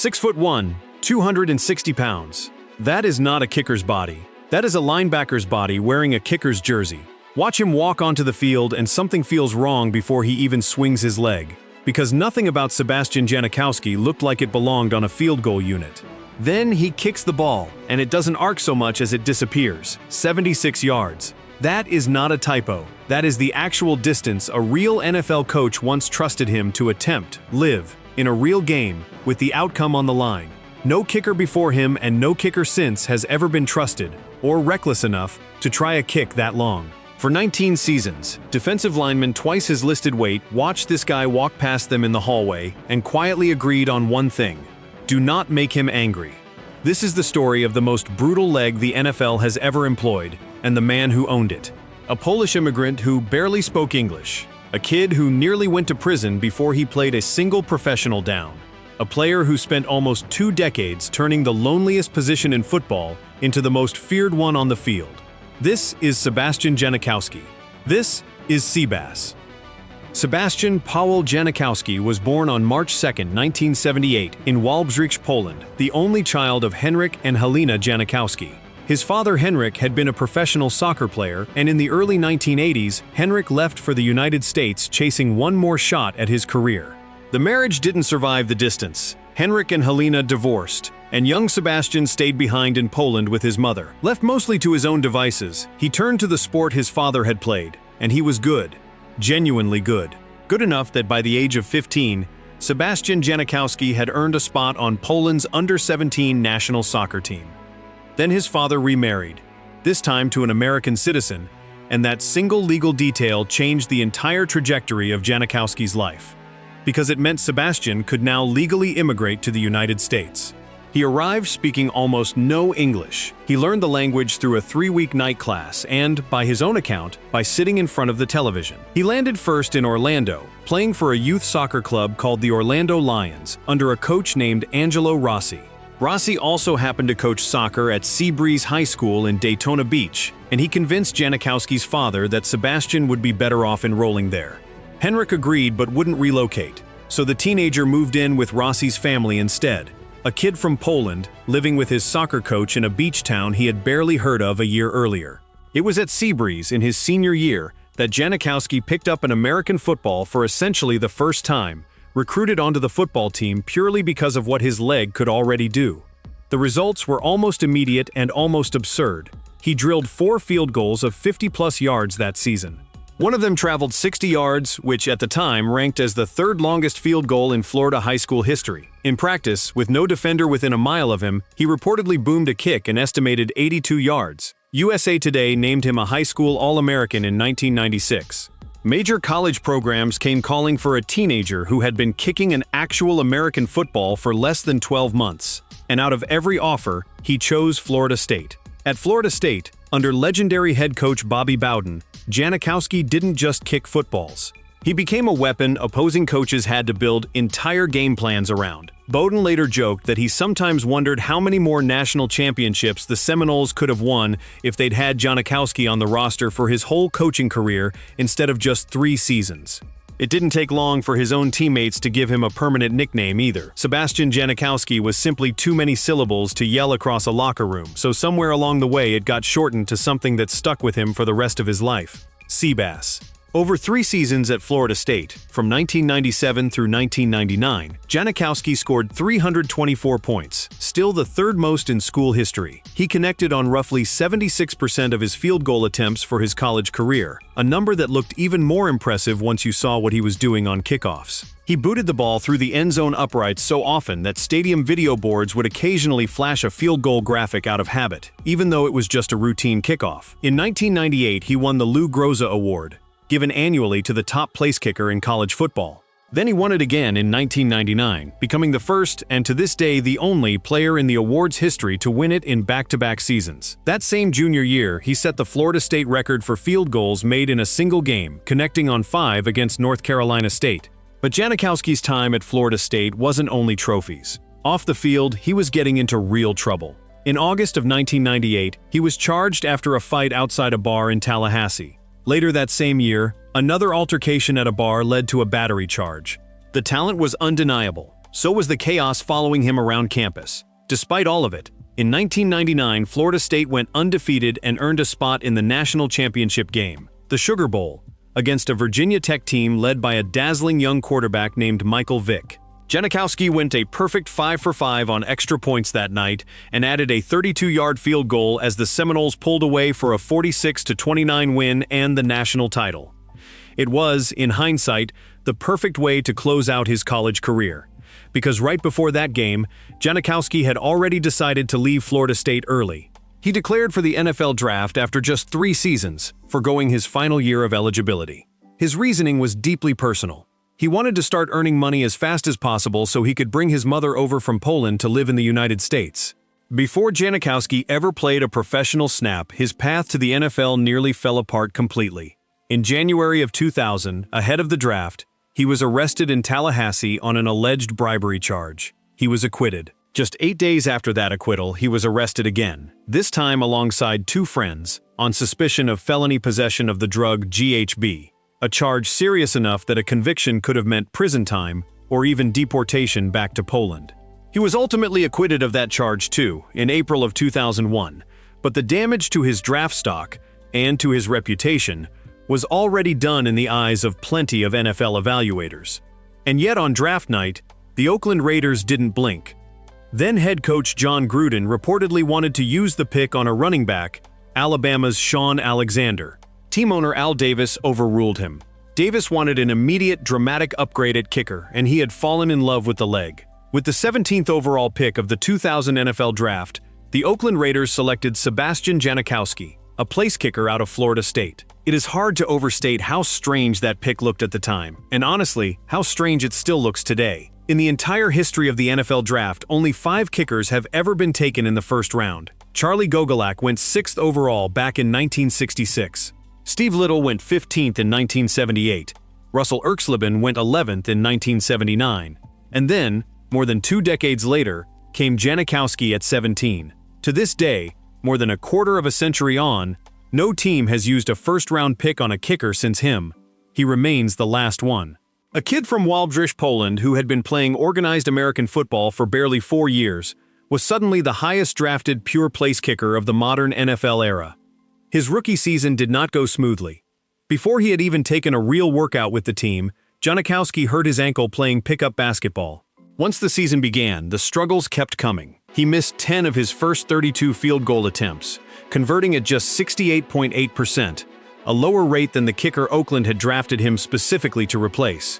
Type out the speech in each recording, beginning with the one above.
6'1", 260 pounds. That is not a kicker's body. That is a linebacker's body wearing a kicker's jersey. Watch him walk onto the field and something feels wrong before he even swings his leg. Because nothing about Sebastian Janikowski looked like it belonged on a field goal unit. Then he kicks the ball, and it doesn't arc so much as it disappears. 76 yards. That is not a typo. That is the actual distance a real NFL coach once trusted him to attempt, live, in a real game, with the outcome on the line. No kicker before him and no kicker since has ever been trusted, or reckless enough, to try a kick that long. For 19 seasons, defensive linemen twice his listed weight watched this guy walk past them in the hallway and quietly agreed on one thing: do not make him angry. This is the story of the most brutal leg the NFL has ever employed, and the man who owned it. A Polish immigrant who barely spoke English. A kid who nearly went to prison before he played a single professional down. A player who spent almost 2 decades turning the loneliest position in football into the most feared one on the field. This is Sebastian Janikowski. This is Seabass. Sebastian Paweł Janikowski was born on March 2, 1978, in Wałbrzych, Poland, the only child of Henryk and Halina Janikowski. His father Henryk had been a professional soccer player, and in the early 1980s, Henryk left for the United States chasing one more shot at his career. The marriage didn't survive the distance. Henryk and Halina divorced, and young Sebastian stayed behind in Poland with his mother. Left mostly to his own devices, he turned to the sport his father had played, and he was good. Genuinely good. Good enough that by the age of 15, Sebastian Janikowski had earned a spot on Poland's under-17 national soccer team. Then his father remarried, this time to an American citizen, and that single legal detail changed the entire trajectory of Janikowski's life. Because it meant Sebastian could now legally immigrate to the United States. He arrived speaking almost no English. He learned the language through a 3-week night class and, by his own account, by sitting in front of the television. He landed first in Orlando, playing for a youth soccer club called the Orlando Lions, under a coach named Angelo Rossi. Rossi also happened to coach soccer at Seabreeze High School in Daytona Beach, and he convinced Janikowski's father that Sebastian would be better off enrolling there. Henryk agreed but wouldn't relocate, so the teenager moved in with Rossi's family instead. A kid from Poland, living with his soccer coach in a beach town he had barely heard of a year earlier. It was at Seabreeze in his senior year that Janikowski picked up an American football for essentially the first time, recruited onto the football team purely because of what his leg could already do. The results were almost immediate and almost absurd. He drilled 4 field goals of 50-plus yards that season. One of them traveled 60 yards, which at the time ranked as the 3rd longest field goal in Florida high school history. In practice, with no defender within a mile of him, he reportedly boomed a kick an estimated 82 yards. USA Today named him a high school All-American in 1996. Major college programs came calling for a teenager who had been kicking an actual American football for less than 12 months. And out of every offer, he chose Florida State. At Florida State, under legendary head coach Bobby Bowden, Janikowski didn't just kick footballs. He became a weapon opposing coaches had to build entire game plans around. Bowden later joked that he sometimes wondered how many more national championships the Seminoles could have won if they'd had Janikowski on the roster for his whole coaching career instead of just 3 seasons. It didn't take long for his own teammates to give him a permanent nickname either. Sebastian Janikowski was simply too many syllables to yell across a locker room, so somewhere along the way it got shortened to something that stuck with him for the rest of his life: Seabass. Over 3 seasons at Florida State, from 1997 through 1999, Janikowski scored 324 points, still the 3rd most in school history. He connected on roughly 76% of his field goal attempts for his college career, a number that looked even more impressive once you saw what he was doing on kickoffs. He booted the ball through the end zone uprights so often that stadium video boards would occasionally flash a field goal graphic out of habit, even though it was just a routine kickoff. In 1998, he won the Lou Groza Award, given annually to the top place kicker in college football. Then he won it again in 1999, becoming the first and to this day the only player in the award's history to win it in back-to-back seasons. That same junior year, he set the Florida State record for field goals made in a single game, connecting on 5 against North Carolina State. But Janikowski's time at Florida State wasn't only trophies. Off the field, he was getting into real trouble. In August of 1998, he was charged after a fight outside a bar in Tallahassee. Later that same year, another altercation at a bar led to a battery charge. The talent was undeniable. So was the chaos following him around campus. Despite all of it, in 1999, Florida State went undefeated and earned a spot in the national championship game, the Sugar Bowl, against a Virginia Tech team led by a dazzling young quarterback named Michael Vick. Janikowski went a perfect 5 for 5 on extra points that night and added a 32-yard field goal as the Seminoles pulled away for a 46-29 win and the national title. It was, in hindsight, the perfect way to close out his college career, because right before that game, Janikowski had already decided to leave Florida State early. He declared for the NFL draft after just 3 seasons, foregoing his final year of eligibility. His reasoning was deeply personal. He wanted to start earning money as fast as possible so he could bring his mother over from Poland to live in the United States. Before Janikowski ever played a professional snap, his path to the NFL nearly fell apart completely. In January of 2000, ahead of the draft, he was arrested in Tallahassee on an alleged bribery charge. He was acquitted. Just 8 days after that acquittal, he was arrested again, this time alongside 2 friends, on suspicion of felony possession of the drug GHB, a charge serious enough that a conviction could have meant prison time or even deportation back to Poland. He was ultimately acquitted of that charge too, in April of 2001, but the damage to his draft stock and to his reputation was already done in the eyes of plenty of NFL evaluators. And yet on draft night, the Oakland Raiders didn't blink. Then head coach John Gruden reportedly wanted to use the pick on a running back, Alabama's Shaun Alexander. Team owner Al Davis overruled him. Davis wanted an immediate, dramatic upgrade at kicker, and he had fallen in love with the leg. With the 17th overall pick of the 2000 NFL Draft, the Oakland Raiders selected Sebastian Janikowski, a place kicker out of Florida State. It is hard to overstate how strange that pick looked at the time, and honestly, how strange it still looks today. In the entire history of the NFL Draft, only 5 kickers have ever been taken in the first round. Charlie Gogolak went 6th overall back in 1966. Steve Little went 15th in 1978. Russell Erxleben went 11th in 1979. And then, more than 2 decades later, came Janikowski at 17. To this day, more than a quarter of a century on, no team has used a first-round pick on a kicker since him. He remains the last one. A kid from Wałbrzych, Poland, who had been playing organized American football for barely 4 years, was suddenly the highest-drafted pure place kicker of the modern NFL era. His rookie season did not go smoothly. Before he had even taken a real workout with the team, Janikowski hurt his ankle playing pickup basketball. Once the season began, the struggles kept coming. He missed 10 of his first 32 field goal attempts, converting at just 68.8%, a lower rate than the kicker Oakland had drafted him specifically to replace.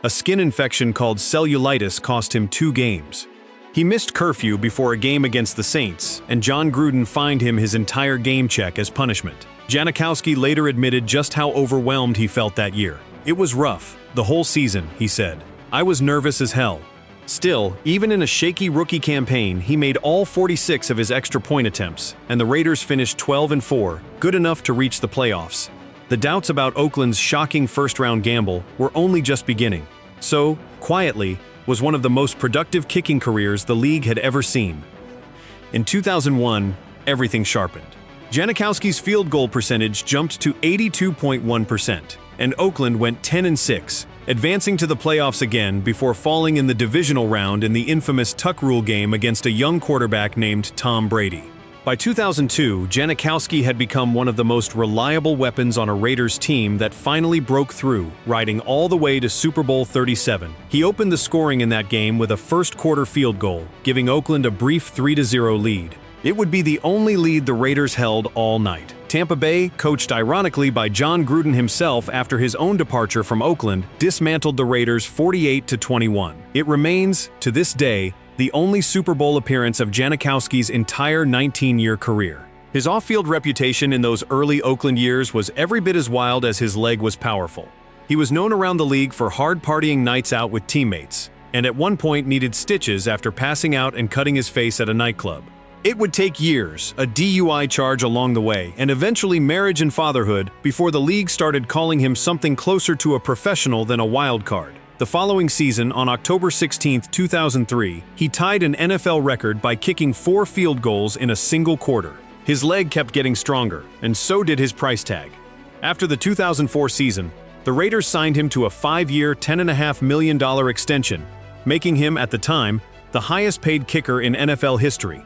A skin infection called cellulitis cost him 2 games. He missed curfew before a game against the Saints, and John Gruden fined him his entire game check as punishment. Janikowski later admitted just how overwhelmed he felt that year. "It was rough, the whole season," he said. "I was nervous as hell." Still, even in a shaky rookie campaign, he made all 46 of his extra point attempts, and the Raiders finished 12-4, good enough to reach the playoffs. The doubts about Oakland's shocking first-round gamble were only just beginning. So, quietly, was one of the most productive kicking careers the league had ever seen. In 2001, everything sharpened. Janikowski's field goal percentage jumped to 82.1%, and Oakland went 10-6, advancing to the playoffs again before falling in the divisional round in the infamous tuck rule game against a young quarterback named Tom Brady. By 2002, Janikowski had become one of the most reliable weapons on a Raiders team that finally broke through, riding all the way to Super Bowl 37. He opened the scoring in that game with a first-quarter field goal, giving Oakland a brief 3-0 lead. It would be the only lead the Raiders held all night. Tampa Bay, coached ironically by John Gruden himself after his own departure from Oakland, dismantled the Raiders 48-21. It remains, to this day, the only Super Bowl appearance of Janikowski's entire 19-year career. His off-field reputation in those early Oakland years was every bit as wild as his leg was powerful. He was known around the league for hard-partying nights out with teammates, and at one point needed stitches after passing out and cutting his face at a nightclub. It would take years, a DUI charge along the way, and eventually marriage and fatherhood before the league started calling him something closer to a professional than a wild card. The following season, on October 16, 2003, he tied an NFL record by kicking 4 field goals in a single quarter. His leg kept getting stronger, and so did his price tag. After the 2004 season, the Raiders signed him to a 5-year, $10.5 million extension, making him, at the time, the highest-paid kicker in NFL history.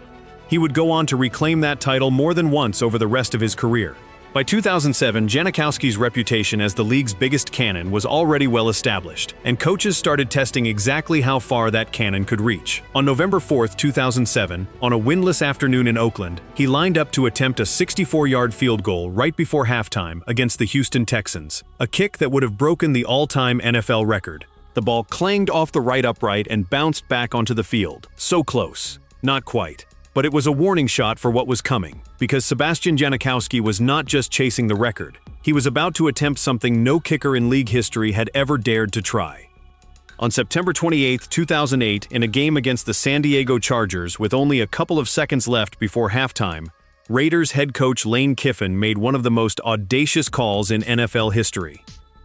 He would go on to reclaim that title more than once over the rest of his career. By 2007, Janikowski's reputation as the league's biggest cannon was already well established, and coaches started testing exactly how far that cannon could reach. On November 4, 2007, on a windless afternoon in Oakland, he lined up to attempt a 64-yard field goal right before halftime against the Houston Texans, a kick that would have broken the all-time NFL record. The ball clanged off the right upright and bounced back onto the field. So close. Not quite. But it was a warning shot for what was coming, because Sebastian Janikowski was not just chasing the record. He was about to attempt something no kicker in league history had ever dared to try. On September 28, 2008, in a game against the San Diego Chargers with only a couple of seconds left before halftime, Raiders head coach Lane Kiffin made one of the most audacious calls in NFL history.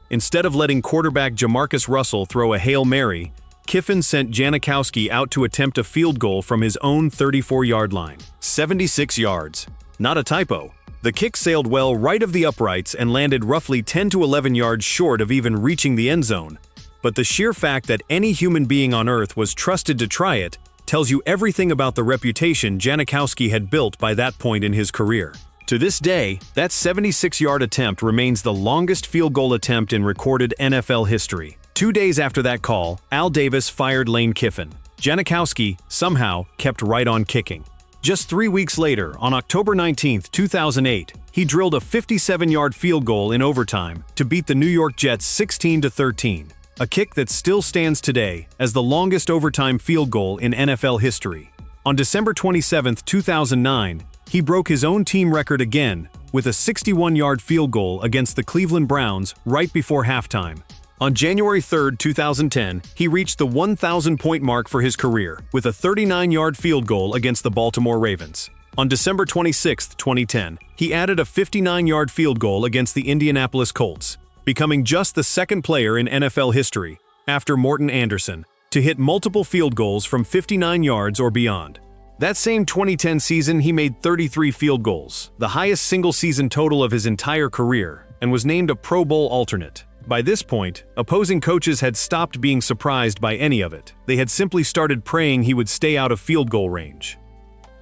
Instead of letting quarterback Jamarcus Russell throw a Hail Mary, Kiffin sent Janikowski out to attempt a field goal from his own 34-yard line. 76 yards. Not a typo. The kick sailed well right of the uprights and landed roughly 10 to 11 yards short of even reaching the end zone. But the sheer fact that any human being on earth was trusted to try it tells you everything about the reputation Janikowski had built by that point in his career. To this day, that 76-yard attempt remains the longest field goal attempt in recorded NFL history. 2 days after that call, Al Davis fired Lane Kiffin. Janikowski, somehow, kept right on kicking. Just 3 weeks later, on October 19, 2008, he drilled a 57-yard field goal in overtime to beat the New York Jets 16-13, a kick that still stands today as the longest overtime field goal in NFL history. On December 27, 2009, he broke his own team record again with a 61-yard field goal against the Cleveland Browns right before halftime. On January 3, 2010, he reached the 1,000-point mark for his career with a 39-yard field goal against the Baltimore Ravens. On December 26, 2010, he added a 59-yard field goal against the Indianapolis Colts, becoming just the second player in NFL history, after Morton Anderson, to hit multiple field goals from 59 yards or beyond. That same 2010 season, he made 33 field goals, the highest single-season total of his entire career, and was named a Pro Bowl alternate. By this point, opposing coaches had stopped being surprised by any of it. They had simply started praying he would stay out of field goal range.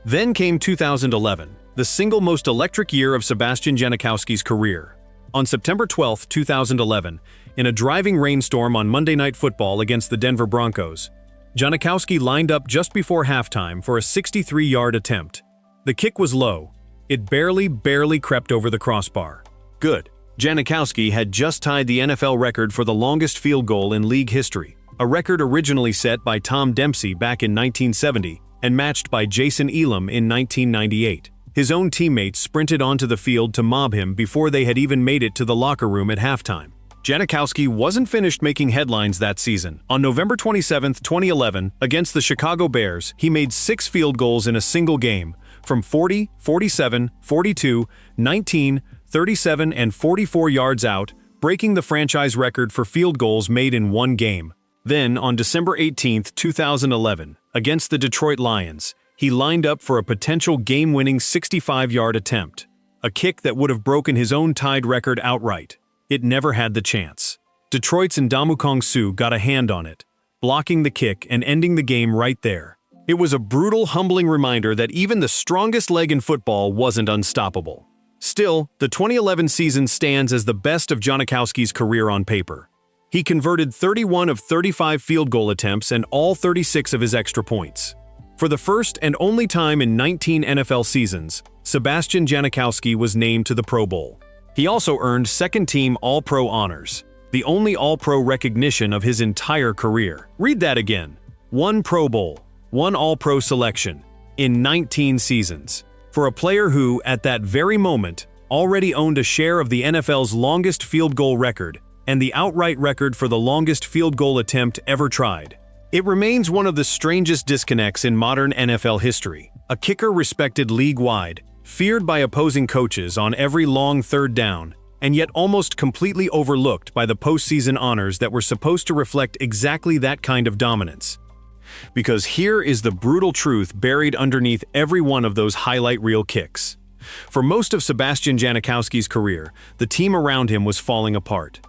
Then came 2011, the single most electric year of Sebastian Janikowski's career. On September 12, 2011, in a driving rainstorm on Monday Night Football against the Denver Broncos, Janikowski lined up just before halftime for a 63-yard attempt. The kick was low. It barely crept over the crossbar. Good. Janikowski had just tied the NFL record for the longest field goal in league history, a record originally set by Tom Dempsey back in 1970 and matched by Jason Elam in 1998. His own teammates sprinted onto the field to mob him before they had even made it to the locker room at halftime. Janikowski wasn't finished making headlines that season. On November 27, 2011, against the Chicago Bears, he made 6 field goals in a single game, from 40, 47, 42, 19, 37, and 44 yards out, breaking the franchise record for field goals made in one game. Then, on December 18, 2011, against the Detroit Lions, he lined up for a potential game-winning 65-yard attempt, a kick that would have broken his own tied record outright. It never had the chance. Detroit's Ndamukong Suh got a hand on it, blocking the kick and ending the game right there. It was a brutal, humbling reminder that even the strongest leg in football wasn't unstoppable. Still, the 2011 season stands as the best of Janikowski's career on paper. He converted 31 of 35 field goal attempts and all 36 of his extra points. For the first and only time in 19 NFL seasons, Sebastian Janikowski was named to the Pro Bowl. He also earned second-team All-Pro honors, the only All-Pro recognition of his entire career. Read that again. 1 Pro Bowl, 1 All-Pro selection, in 19 seasons. For a player who, at that very moment, already owned a share of the NFL's longest field goal record and the outright record for the longest field goal attempt ever tried. It remains one of the strangest disconnects in modern NFL history. A kicker respected league-wide, feared by opposing coaches on every long third down, and yet almost completely overlooked by the postseason honors that were supposed to reflect exactly that kind of dominance. Because here is the brutal truth buried underneath every one of those highlight reel kicks. For most of Sebastian Janikowski's career, the team around him was falling apart.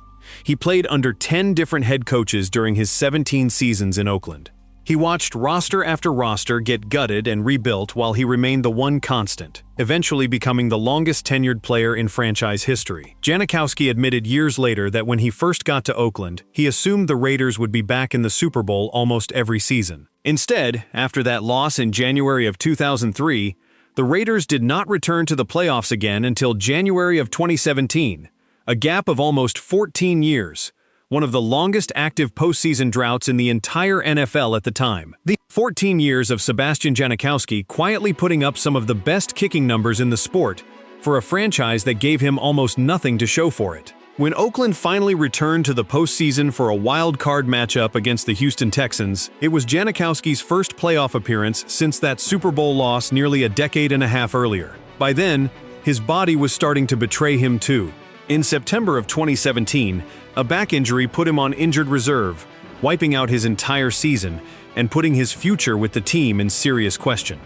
He played under 10 different head coaches during his 17 seasons in Oakland. He watched roster after roster get gutted and rebuilt while he remained the one constant, eventually becoming the longest-tenured player in franchise history. Janikowski admitted years later that when he first got to Oakland, he assumed the Raiders would be back in the Super Bowl almost every season. Instead, after that loss in January of 2003, the Raiders did not return to the playoffs again until January of 2017, a gap of almost 14 years. One of the longest active postseason droughts in the entire NFL at the time. The 14 years of Sebastian Janikowski quietly putting up some of the best kicking numbers in the sport for a franchise that gave him almost nothing to show for it. When Oakland finally returned to the postseason for a wild card matchup against the Houston Texans, it was Janikowski's first playoff appearance since that Super Bowl loss nearly a decade and a half earlier. By then, his body was starting to betray him too. In September of 2017, a back injury put him on injured reserve, wiping out his entire season and putting his future with the team in serious question.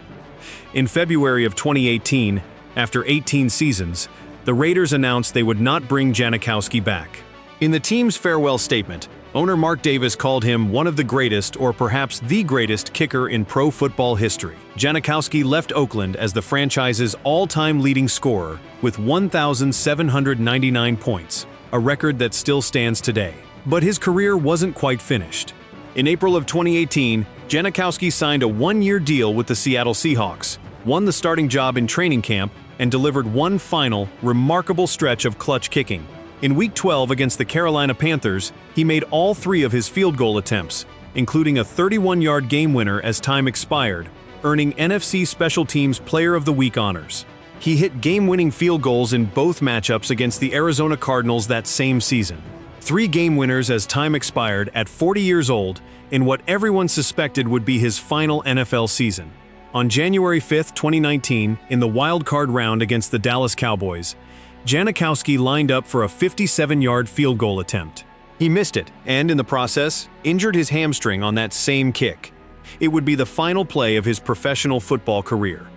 In February of 2018, after 18 seasons, the Raiders announced they would not bring Janikowski back. In the team's farewell statement, owner Mark Davis called him one of the greatest or perhaps the greatest kicker in pro football history. Janikowski left Oakland as the franchise's all-time leading scorer with 1,799 points, a record that still stands today. But his career wasn't quite finished. In April of 2018, Janikowski signed a one-year deal with the Seattle Seahawks, won the starting job in training camp, and delivered one final, remarkable stretch of clutch kicking. In Week 12 against the Carolina Panthers, he made all 3 of his field goal attempts, including a 31-yard game winner as time expired, earning NFC Special Teams Player of the Week honors. He hit game-winning field goals in both matchups against the Arizona Cardinals that same season. 3 game winners as time expired at 40 years old in what everyone suspected would be his final NFL season. On January 5, 2019, in the wild card round against the Dallas Cowboys, Janikowski lined up for a 57-yard field goal attempt. He missed it, and in the process, injured his hamstring on that same kick. It would be the final play of his professional football career.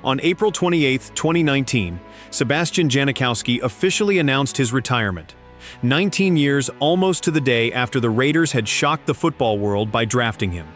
On April 28, 2019, Sebastian Janikowski officially announced his retirement, 19 years almost to the day after the Raiders had shocked the football world by drafting him.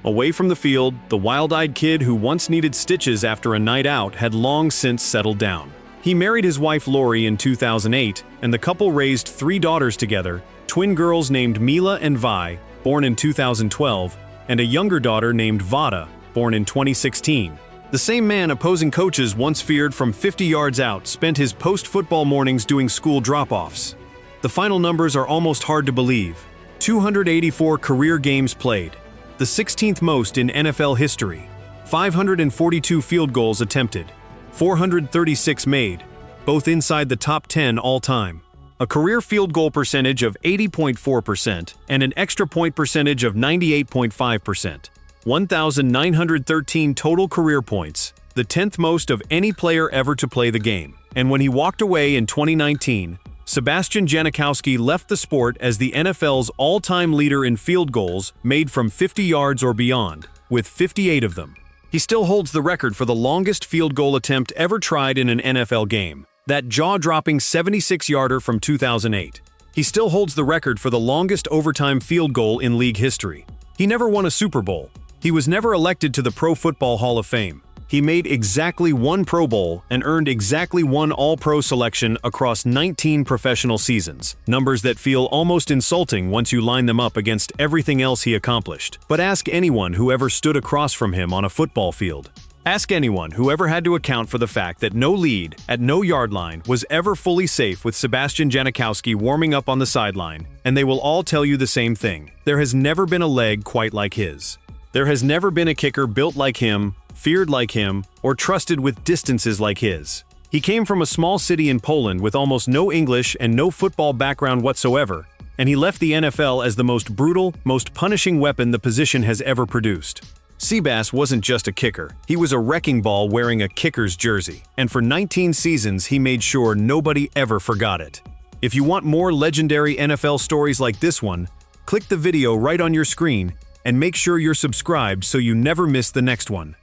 Away from the field, the wild-eyed kid who once needed stitches after a night out had long since settled down. He married his wife Lori in 2008, and the couple raised 3 daughters together, twin girls named Mila and Vi, born in 2012, and a younger daughter named Vada, born in 2016. The same man opposing coaches once feared from 50 yards out spent his post-football mornings doing school drop-offs. The final numbers are almost hard to believe. 284 career games played, the 16th most in NFL history, 542 field goals attempted, 436 made, both inside the top 10 all-time. A career field goal percentage of 80.4% and an extra point percentage of 98.5%. 1,913 total career points, the 10th most of any player ever to play the game. And when he walked away in 2019, Sebastian Janikowski left the sport as the NFL's all-time leader in field goals made from 50 yards or beyond, with 58 of them. He still holds the record for the longest field goal attempt ever tried in an NFL game, that jaw-dropping 76-yarder from 2008. He still holds the record for the longest overtime field goal in league history. He never won a Super Bowl. He was never elected to the Pro Football Hall of Fame. He made exactly 1 Pro Bowl and earned exactly 1 All-Pro selection across 19 professional seasons, numbers that feel almost insulting once you line them up against everything else he accomplished. But ask anyone who ever stood across from him on a football field. Ask anyone who ever had to account for the fact that no lead, at no yard line, was ever fully safe with Sebastian Janikowski warming up on the sideline, and they will all tell you the same thing. There has never been a leg quite like his. There has never been a kicker built like him, feared like him, or trusted with distances like his. He came from a small city in Poland with almost no English and no football background whatsoever, and he left the NFL as the most brutal, most punishing weapon the position has ever produced. Seabass wasn't just a kicker, he was a wrecking ball wearing a kicker's jersey, and for 19 seasons he made sure nobody ever forgot it. If you want more legendary NFL stories like this one, click the video right on your screen and make sure you're subscribed so you never miss the next one.